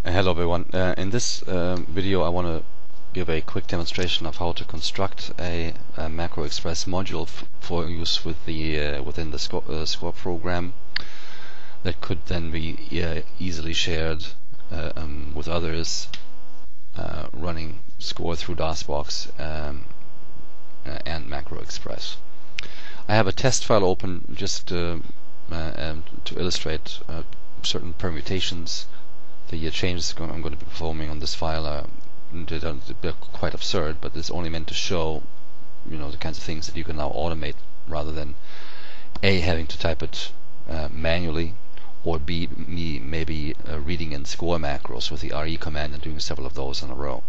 Hello everyone. In this video I want to give a quick demonstration of how to construct a macro express module for use with the within the Sculpt program that could then be easily shared with others running Score through DOSBox and macro express. I have a test file open just to illustrate certain permutations. The changes I'm going to be performing on this file they're quite absurd, but it's only meant to show, the kinds of things that you can now automate rather than A, having to type it manually, or B, maybe reading in Score macros with the RE command and doing several of those in a row.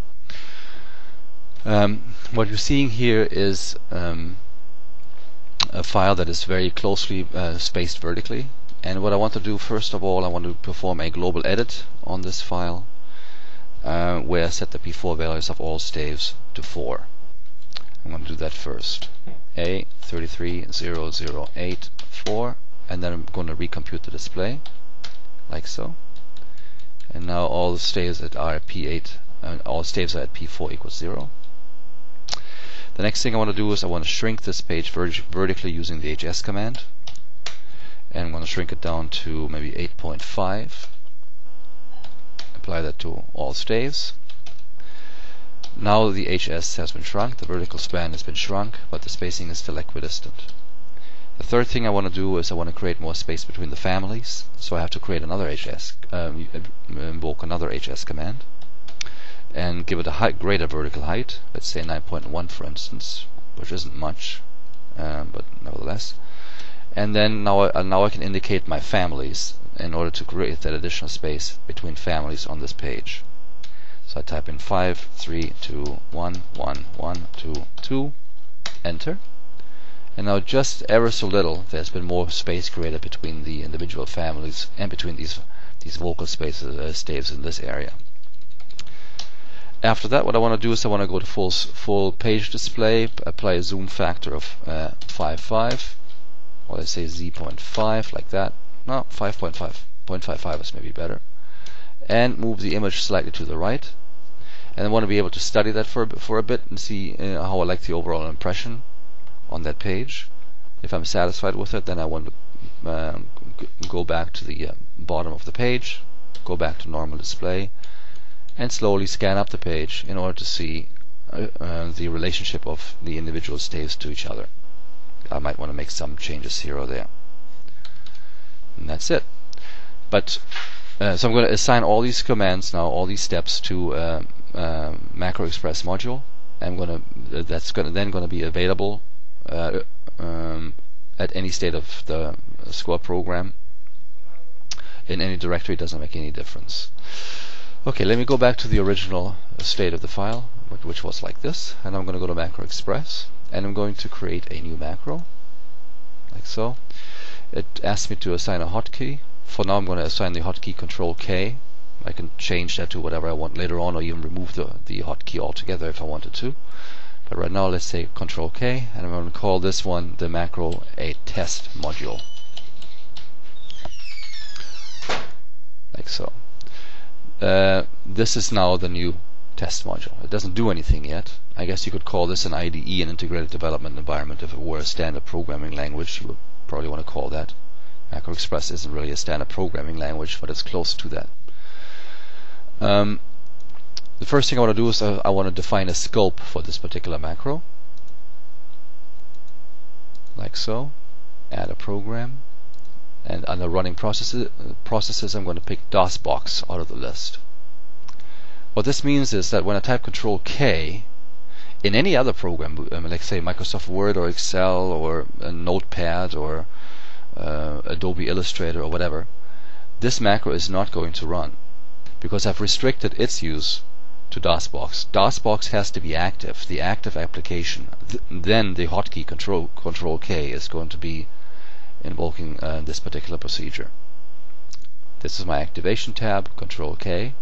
What you're seeing here is a file that is very closely spaced vertically. And what I want to do, first of all, I want to perform a global edit on this file where I set the P4 values of all staves to 4. I'm going to do that first. A33008-4, and then I'm going to recompute the display, like so. And now all the staves that are at P8, all staves are at P4 equals 0. The next thing I want to do is I want to shrink this page vertically using the HS command. And I'm going to shrink it down to maybe 8.5. Apply that to all staves. Now the HS has been shrunk, the vertical span has been shrunk, but the spacing is still equidistant. The third thing I want to do is I want to create more space between the families, so I have to create another HS, invoke another HS command, and give it a greater vertical height, let's say 9.1 for instance, which isn't much, but nevertheless. And then now I can indicate my families in order to create that additional space between families on this page. So I type in 5, 3, 2, 1, 1, 1, 2, 2, enter. And now just ever so little there's been more space created between the individual families and between these vocal spaces staves in this area. After that, what I want to do is I want to go to full page display, apply a zoom factor of 5.5. Or let's say Z.5, like that. No, 5.55 is maybe better. And move the image slightly to the right. And I want to be able to study that for a bit and see how I like the overall impression on that page. If I'm satisfied with it, then I want to go back to the bottom of the page, go back to normal display, and slowly scan up the page in order to see the relationship of the individual staves to each other. I might want to make some changes here or there. And that's it. But so I'm going to assign all these commands now, all these steps to macro express module. That's then going to be available at any state of the Score program. In any directory, it doesn't make any difference. Okay, let me go back to the original state of the file, which was like this, and I'm going to go to macro express. And I'm going to create a new macro, like so. It asks me to assign a hotkey. For now I'm going to assign the hotkey Control K. I can change that to whatever I want later on, or even remove the hotkey altogether if I wanted to. But right now let's say Control K, and I'm going to call this one the macro a test module, like so. This is now the new test module. It doesn't do anything yet. I guess you could call this an IDE, an integrated development environment. If it were a standard programming language, you would probably want to call that. Macro Express isn't really a standard programming language, but it's close to that. The first thing I want to do is I want to define a scope for this particular macro, like so. Add a program, and under running processes I'm going to pick DOSBox out of the list. What this means is that when I type Control K in any other program, like say Microsoft Word or Excel or a Notepad or Adobe Illustrator or whatever, this macro is not going to run because I've restricted its use to DOSBox. DOSBox has to be active, the active application. Then the hotkey Control K is going to be invoking this particular procedure. This is my activation tab, Control K.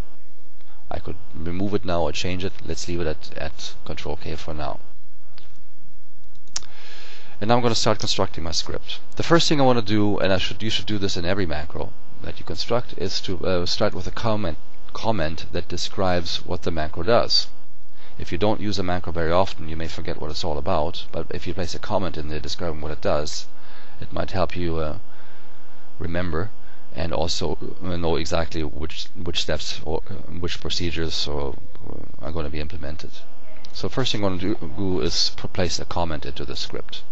I could remove it now or change it. Let's leave it at Control K for now. And now I'm going to start constructing my script. The first thing I want to do, and you should do this in every macro that you construct, is to start with a comment that describes what the macro does. If you don't use a macro very often, you may forget what it's all about, but if you place a comment in there describing what it does, it might help you remember and also know exactly which steps or which procedures are going to be implemented. So first thing I'm going to do is place a comment into the script.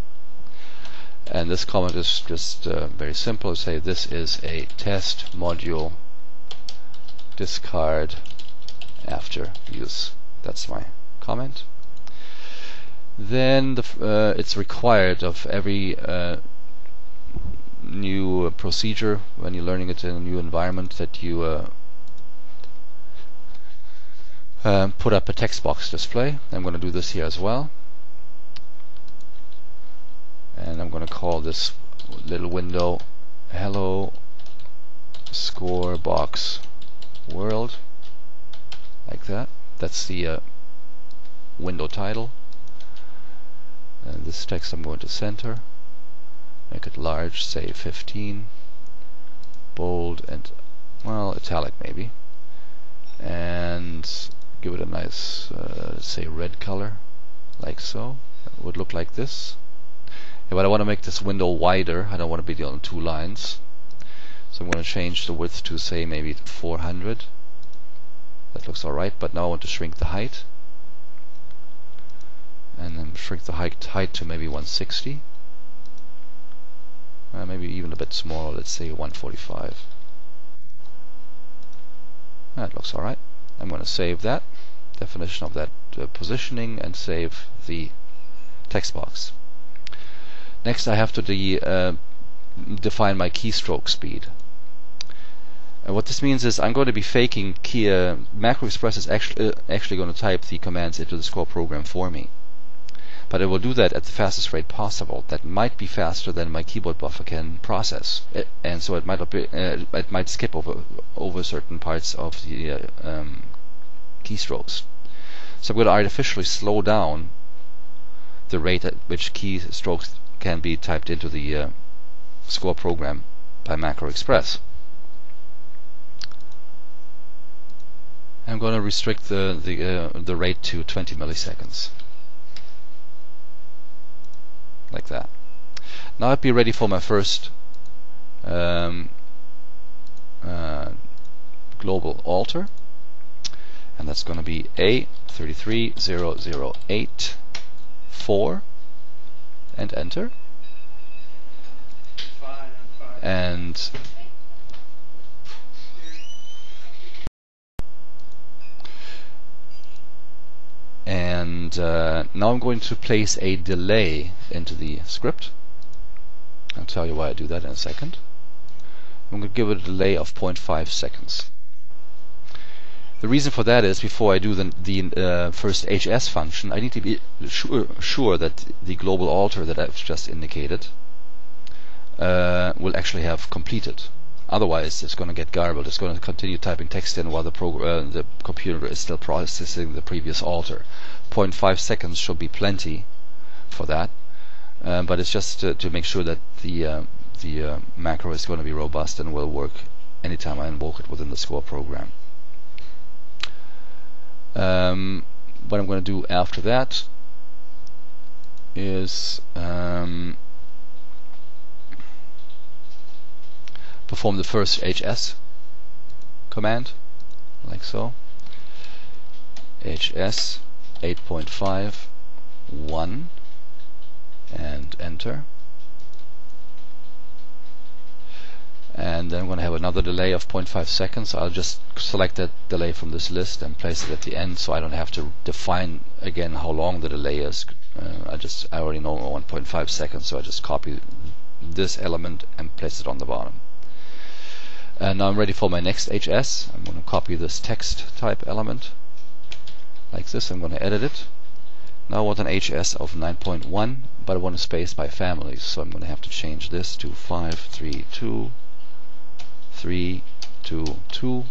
And this comment is just very simple. Say this is a test module, discard after use. That's my comment. Then it's required of every new procedure when you're learning it in a new environment that you put up a text box display. I'm going to do this here as well. And I'm going to call this little window hello score box world, like that. That's the window title. And this text I'm going to center, make it large, say 15, bold and, well, italic maybe, and give it a nice say red color, like so. It would look like this. But I want to make this window wider. I don't want to be on 2 lines, so I'm going to change the width to, say, maybe 400. That looks alright, but now I want to shrink the height, and then shrink the height to maybe 160, maybe even a bit smaller, let's say 145. That looks alright. I'm going to save that definition of that positioning and save the text box. Next I have to define my keystroke speed. And what this means is I'm going to be faking Macro Express is actually going to type the commands into the Sculpt program for me. But it will do that at the fastest rate possible. That might be faster than my keyboard buffer can process, and so it might skip over certain parts of the keystrokes. So I'm going to artificially slow down the rate at which keystrokes can be typed into the Sculpt program by Macro Express. I'm going to restrict the rate to 20 milliseconds, like that. Now I'd be ready for my first global alter, and that's going to be A33008-4, and enter. And now I'm going to place a delay into the script. I'll tell you why I do that in a second. I'm going to give it a delay of 0.5 seconds. The reason for that is, before I do the first HS function, I need to be sure that the global alter that I've just indicated will actually have completed. Otherwise, it's going to get garbled. It's going to continue typing text in while the computer is still processing the previous alter. 0.5 seconds should be plenty for that, but it's just to make sure that the macro is going to be robust and will work anytime I invoke it within the Sculpt program. What I'm going to do after that is perform the first HS command, like so. HS 8.5.1 and enter. And then I'm going to have another delay of 0.5 seconds. I'll just select that delay from this list and place it at the end, so I don't have to define again how long the delay is. I already know 1.5 seconds, so I just copy this element and place it on the bottom. And now I'm ready for my next HS. I'm going to copy this text type element like this. I'm going to edit it. Now I want an HS of 9.1, but I want to space by families, so I'm going to have to change this to 532 322,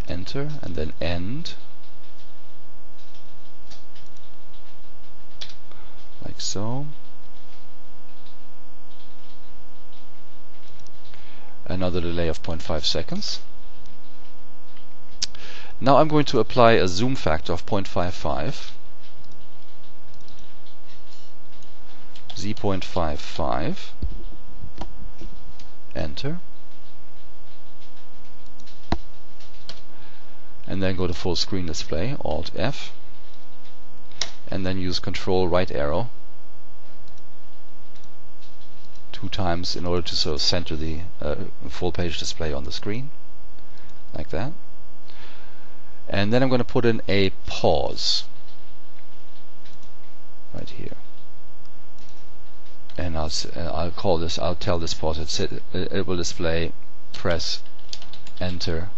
enter, and then end, like so. another delay of 0.5 seconds. Now I'm going to apply a zoom factor of 0.55, z.55, enter, and then go to full screen display, Alt F, and then use Control right arrow 2 times in order to sort of center the full page display on the screen, like that. And then I'm going to put in a pause right here, and I'll tell this pause it will display press enter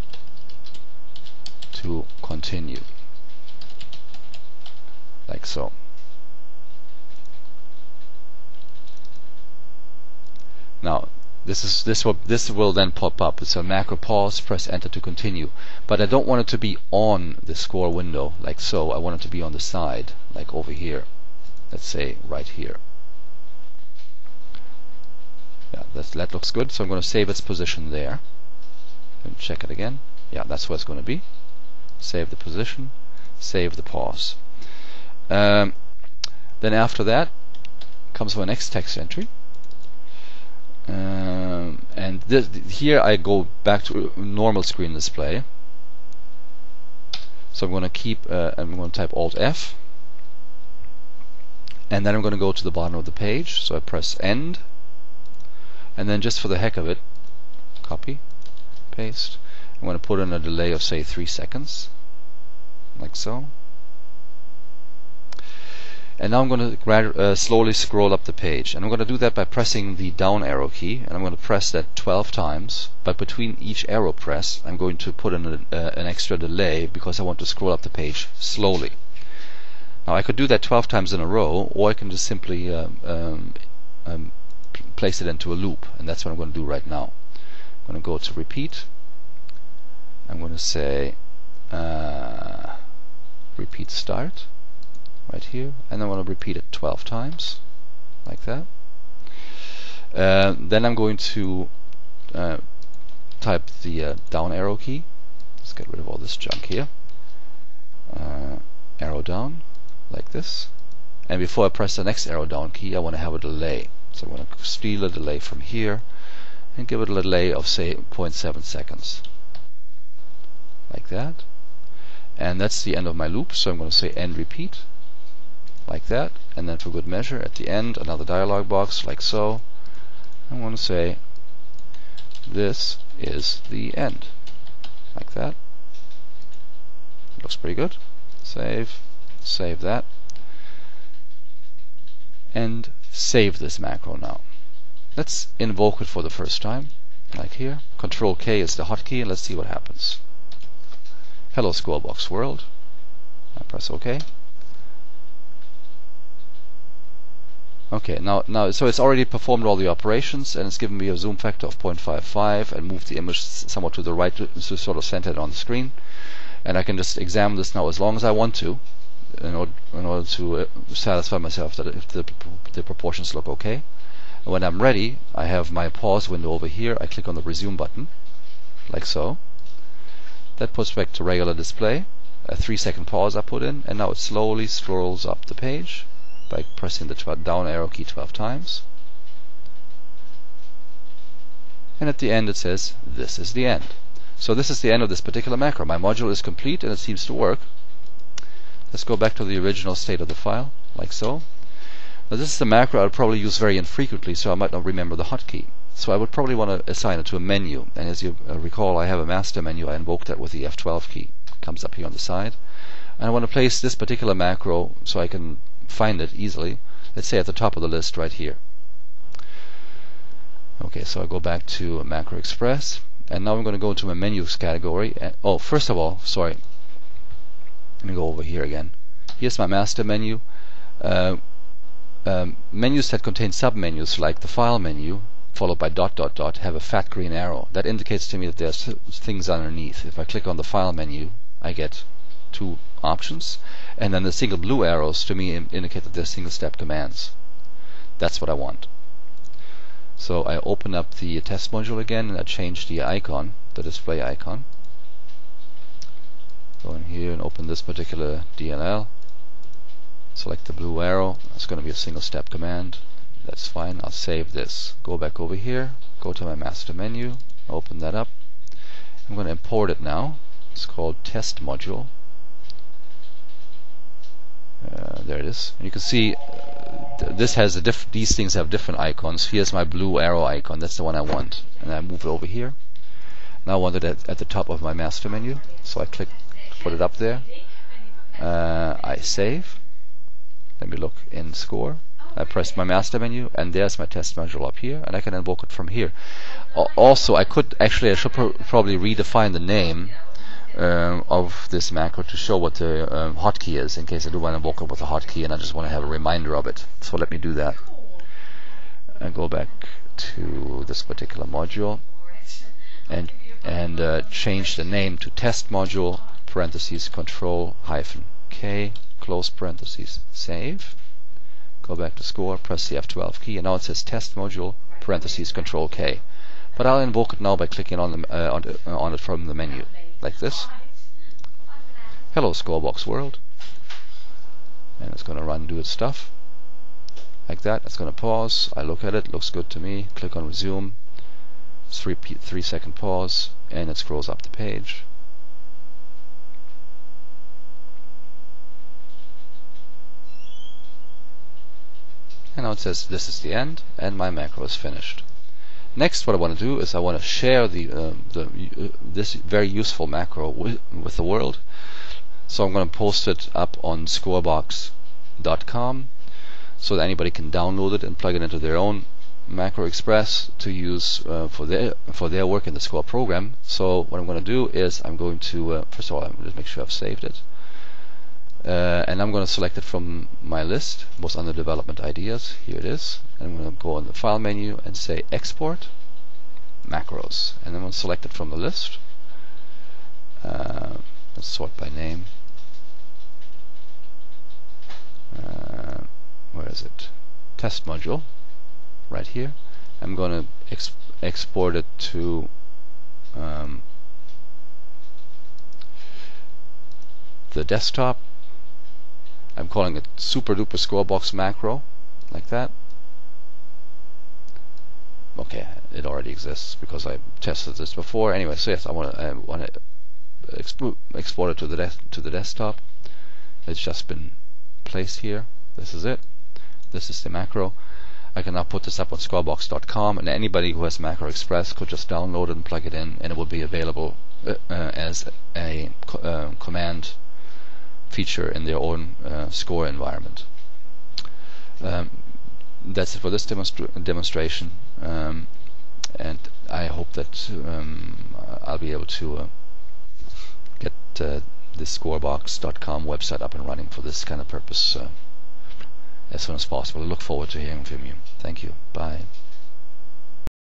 to continue, like so. Now this will then pop up. It's a macro pause, press enter to continue. But I don't want it to be on the score window like so. I want it to be on the side, like over here. Let's say right here. Yeah, that looks good. So I'm going to save its position there. And check it again. Yeah, that's where it's going to be. Save the position, save the pause. Then after that comes my next text entry. And here I go back to normal screen display. So I'm going to I'm going to type Alt F, and then I'm going to go to the bottom of the page. So I press End, and then just for the heck of it, copy, paste. I'm going to put in a delay of say 3 seconds, like so. And now I'm going to slowly scroll up the page, and I'm going to do that by pressing the down arrow key, and I'm going to press that 12 times. But between each arrow press, I'm going to put in an extra delay because I want to scroll up the page slowly. Now I could do that 12 times in a row, or I can just simply place it into a loop, and that's what I'm going to do right now. I'm going to go to repeat. I'm going to say repeat start right here, and I want to repeat it 12 times, like that. Then I'm going to type the down arrow key. Let's get rid of all this junk here. Arrow down, like this. And before I press the next arrow down key, I want to have a delay. So I'm going to steal a delay from here and give it a delay of say 0.7 seconds, like that. And that's the end of my loop. So I'm going to say end repeat, like that, and then for good measure at the end another dialog box like so. I want to say this is the end, like that. Looks pretty good. Save that, and save this macro now. Let's invoke it for the first time, like here. Control K is the hotkey, and let's see what happens. Hello Scorebox world. I press OK. Okay, now so it's already performed all the operations, and it's given me a zoom factor of 0.55 and moved the image somewhat to the right to sort of center it on the screen. And I can just examine this now as long as I want to, in order to satisfy myself that if the proportions look okay. And when I'm ready, I have my pause window over here. I click on the resume button, like so. That puts back to regular display. A 3-second pause I put in, and now it slowly scrolls up the page by pressing the down arrow key 12 times. And at the end it says, this is the end. So this is the end of this particular macro. My module is complete and it seems to work. Let's go back to the original state of the file, like so. Now this is the macro I'll probably use very infrequently, so I might not remember the hotkey. So I would probably want to assign it to a menu. And as you recall, I have a master menu. I invoked that with the F12 key. It comes up here on the side. And I want to place this particular macro so I can find it easily. Let's say at the top of the list right here. Okay, so I go back to Macro Express, and now I'm going to go into my menus category. Oh, first of all, sorry. Let me go over here again. Here's my master menu. Menus that contain submenus, like the file menu, followed by ... have a fat green arrow. That indicates to me that there's things underneath. If I click on the file menu, I get 2 options, and then the single blue arrows to me indicate that they're single step commands. That's what I want. So I open up the test module again, and I change the icon, the display icon. Go in here and open this particular DLL. Select the blue arrow. It's going to be a single step command. That's fine. I'll save this. Go back over here. Go to my master menu. Open that up. I'm going to import it now. It's called test module. There it is. And you can see this has these things have different icons. Here's my blue arrow icon. That's the one I want. And I move it over here. Now I want it at the top of my master menu. So I click, put it up there. I save. Let me look in Score. I press my master menu, and there's my test module up here, and I can invoke it from here. Also, I should probably redefine the name of this macro to show what the hotkey is, in case I do want to invoke it with a hotkey and I just want to have a reminder of it. So let me do that. I go back to this particular module and change the name to test module parentheses control -K close parentheses, save. Go back to Score, press the F12 key, and now it says test module parentheses control K. But I'll invoke it now by clicking on it from the menu, like this. Hello Scorebox world, and it's going to run, do its stuff, like that. It's going to pause. I look at it, looks good to me. Click on resume. It's 3-second pause, and it scrolls up the page. And now it says this is the end, and my macro is finished. Next, what I want to do is I want to share this very useful macro with the world. So I'm going to post it up on scorebox.com so that anybody can download it and plug it into their own Macro Express to use for their work in the Score program. So what I'm going to do is I'm going to first of all, I'm going to make sure I've saved it. And I'm going to select it from my list, most under development ideas. Here it is. And I'm going to go on the file menu and say export macros, and I'm going to select it from the list. Let's sort by name. Where is it? Test module, right here. I'm going to export it to the desktop. I'm calling it super duper Scorebox macro, like that. Okay, it already exists because I tested this before. Anyway, so yes, I want to export it to the desktop. It's just been placed here. This is it. This is the macro. I can now put this up on scorebox.com, and anybody who has Macro Express could just download it and plug it in, and it will be available as a command feature in their own Score environment. That's it for this demonstration, and I hope that I'll be able to get this scorebox.com website up and running for this kind of purpose as soon as possible. I look forward to hearing from you. Thank you. Bye.